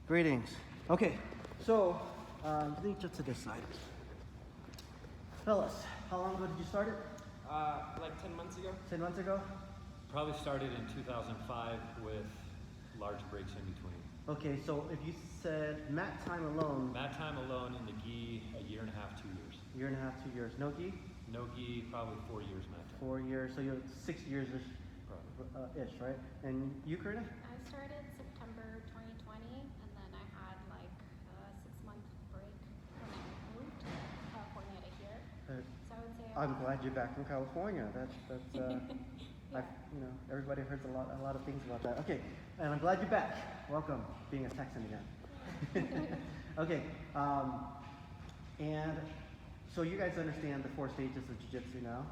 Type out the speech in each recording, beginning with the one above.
Greetings. Okay, so lead just to this side. Fellas, how long ago did you start it? Like 10 months ago. 10 months ago? Probably started in 2005 with large breaks in between. Okay, so if you said mat time alone, Mat time alone in the gi, a year and a half, 2 years. year and a half, 2 years. No gi? No gi, probably 4 years mat time. 4 years, so you're 6 years-ish, ish, right? And you, Karina? I started September 2020, and then I had like a 6-month break when I moved to California to here. So I would say I'm glad you're back from California. That's Yeah. everybody heard a lot of things about that. Okay, and I'm glad you're back. Welcome, being a Texan again. Okay, and so you guys understand the 4 stages of Jiu-Jitsu now.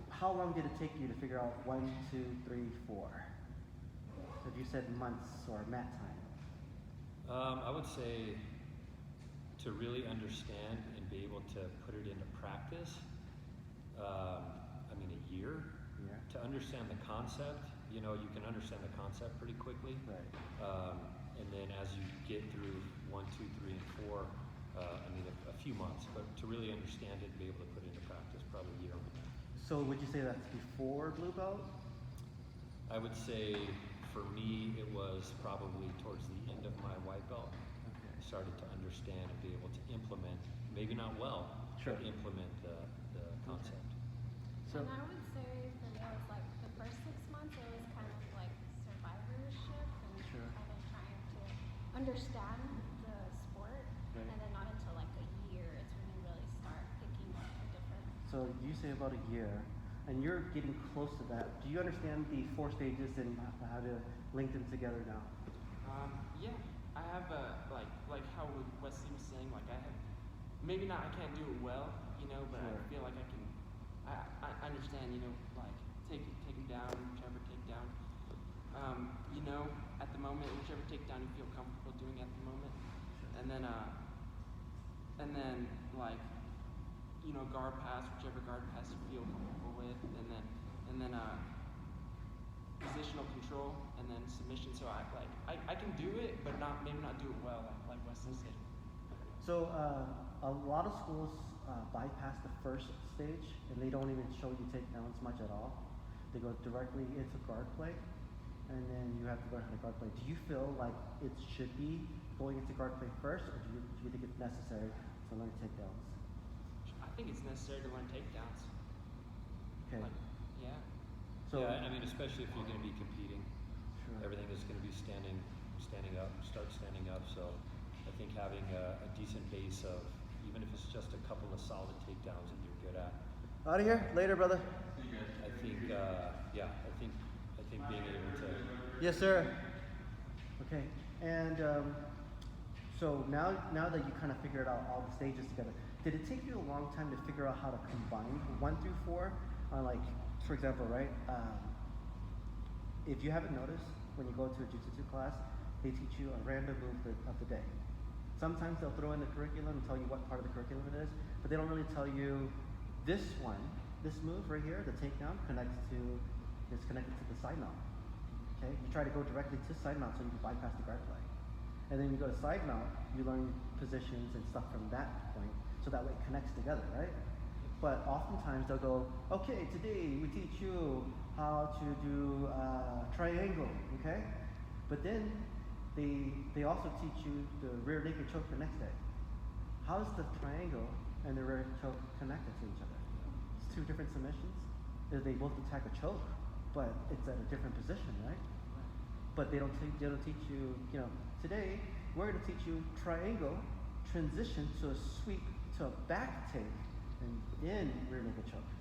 How long did it take you to figure out 1, 2, 3, 4? If you said months or mat time. I would say to really understand and be able to put it into practice, a year. Yeah. To understand the concept, you can understand the concept pretty quickly. Right. And then as you get through 1, 2, 3, and 4, a few months, but to really understand it and be able to put it into practice, probably a year on that. So would you say that's before blue belt? I would say for me, it was probably towards the end of my white belt. Okay. I started to understand and be able to implement, maybe not well, Sure. but implement the concept. So, and I would say for me, it was like the first 6 months, it was kind of like survivorship and Sure. kind of trying to understand the sport. Right. And then not until like a year, it's when you really start picking up the different. so you say about a year, and you're getting close to that. Do you understand the 4 stages and how to link them together now? Yeah, I have like how Wesley was saying, like I have, maybe not, I can't do it well, but Sure. I feel like I can, I understand, like take him down, whichever takedown. At the moment, whichever takedown you feel comfortable doing at the moment. Sure. And then like, guard pass, whichever guard pass you feel comfortable with, and then positional control, and then submission. So I can do it, but maybe not do it well, like Wesley said. So a lot of schools bypass the first stage, and they don't even show you takedowns much at all. They go directly into guard play, and then you have to learn how to guard play. Do you feel like it should be going into guard play first, or do you think it's necessary to learn takedowns? I think it's necessary to learn takedowns. Okay. Yeah. So yeah, especially if you're going to be competing, Sure. everything is going to be standing up, start standing up. So I think having a decent base of, even if it's just a couple of solid takedowns that you're good at. Out of here. Later, brother. I think, I think being able to. Yes, sir. Okay, and so now that you kind of figured out all the stages together, did it take you a long time to figure out how to combine 1 through 4? Like, for example, right? If you haven't noticed, when you go to a jiu-jitsu class, they teach you a random move of the day. Sometimes they'll throw in the curriculum and tell you what part of the curriculum it is, but they don't really tell you this move right here, the takedown, is connected to the side mount. Okay, you try to go directly to side mount so you can bypass the guard play. And then you go to side mount, you learn positions and stuff from that point, so that way it connects together, right? But oftentimes they'll go, okay, today we teach you how to do triangle, okay? But then they also teach you the rear naked choke the next day. How is the triangle and the rear choke connected to each other? It's 2 different submissions. They both attack a choke, but it's at a different position, right? But they don't teach you, today we're going to teach you triangle, transition to a sweep to a back take, and then rear naked choke.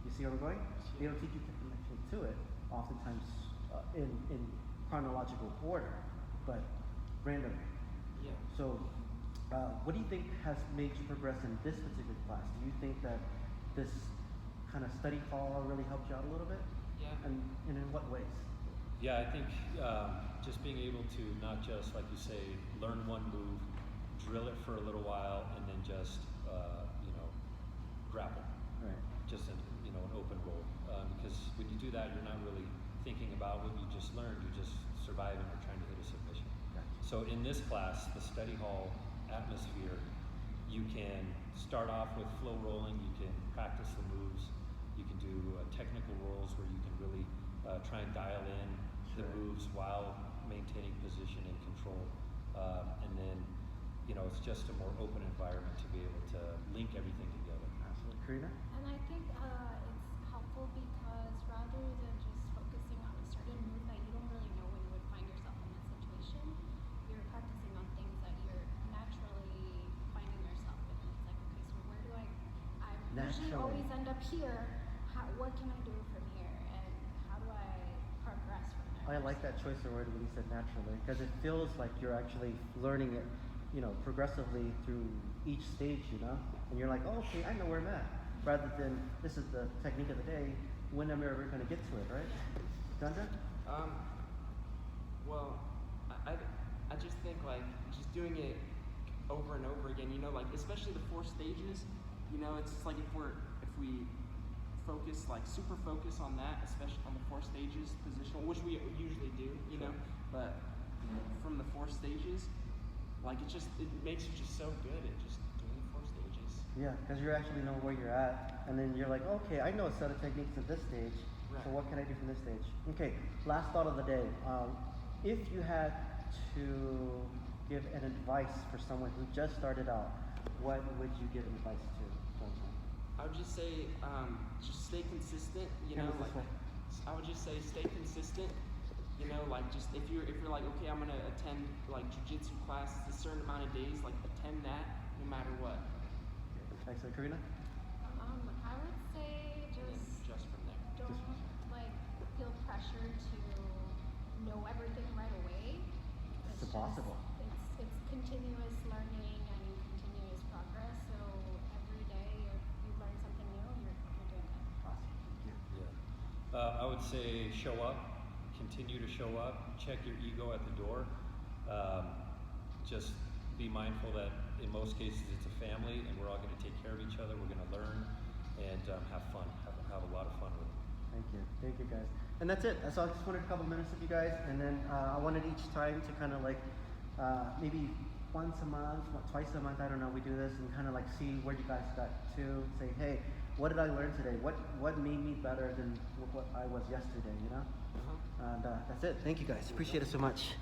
You see where I'm going? They don't teach you the connection to it, oftentimes in chronological order, but randomly. Yeah. So what do you think has made you progress in this particular class? Do you think that this kind of study hall really helped you out a little bit? Yeah. And in what ways? Yeah, I think just being able to not just, like you say, learn one move, drill it for a little while, and then just, grapple. Right. Just an open roll. Because when you do that, you're not really thinking about what you just learned. You're just surviving or trying to hit a submission. So in this class, the study hall atmosphere, you can start off with flow rolling, you can practice the moves, you can do technical rolls where you can really try and dial in the moves while maintaining position and control. And then, it's just a more open environment to be able to link everything together. Absolutely. Karina? And I think it's helpful because rather than just focusing on a certain move that you don't really know when you would find yourself in that situation, you're practicing on things that you're naturally finding yourself in. And it's like, okay, so where do I usually Naturally. always end up here. What can I do from here? And how do I progress from there? I like that choice of word when you said naturally, because it feels like you're actually learning it, progressively through each stage, and you're like, oh, okay, I know where I'm at, rather than this is the technique of the day. When am I ever going to get to it, right? Chandra? Well, I just think like just doing it over and over again, like especially the 4 stages, it's just like if we focus, like super focus on that, especially on the 4 stages positional, which we usually do, but from the 4 stages, like it makes you just so good at just doing the 4 stages. Yeah, because you actually know where you're at, and then you're like, okay, I know a set of techniques at this stage, Right. so what can I do from this stage? Okay, last thought of the day. If you had to give an advice for someone who just started out, what would you give advice to? Chandra? I would just say, just stay consistent. Hand it this way. I would just say stay consistent. Like just if you're like, okay, I'm gonna attend like jiu-jitsu classes a certain amount of days, like attend that no matter what. Excellent. Karina? I would say And then just from there. don't feel pressure to know everything right away. It's impossible. It's continuous learning and continuous progress. So every day if you learn something new, you're doing good. Awesome. Thank you. Yeah. I would say show up, continue to show up, check your ego at the door. Just be mindful that in most cases it's a family and we're all going to take care of each other. We're going to learn and have fun, have a lot of fun with it. Thank you guys. And that's it. So I just wanted a couple minutes with you guys, and then I wanted each time to kind of maybe once a month, twice a month, I don't know, we do this and kind of see where you guys got to, say, hey, what did I learn today? What made me better than what I was yesterday, And that's it. Thank you guys. Appreciate it so much.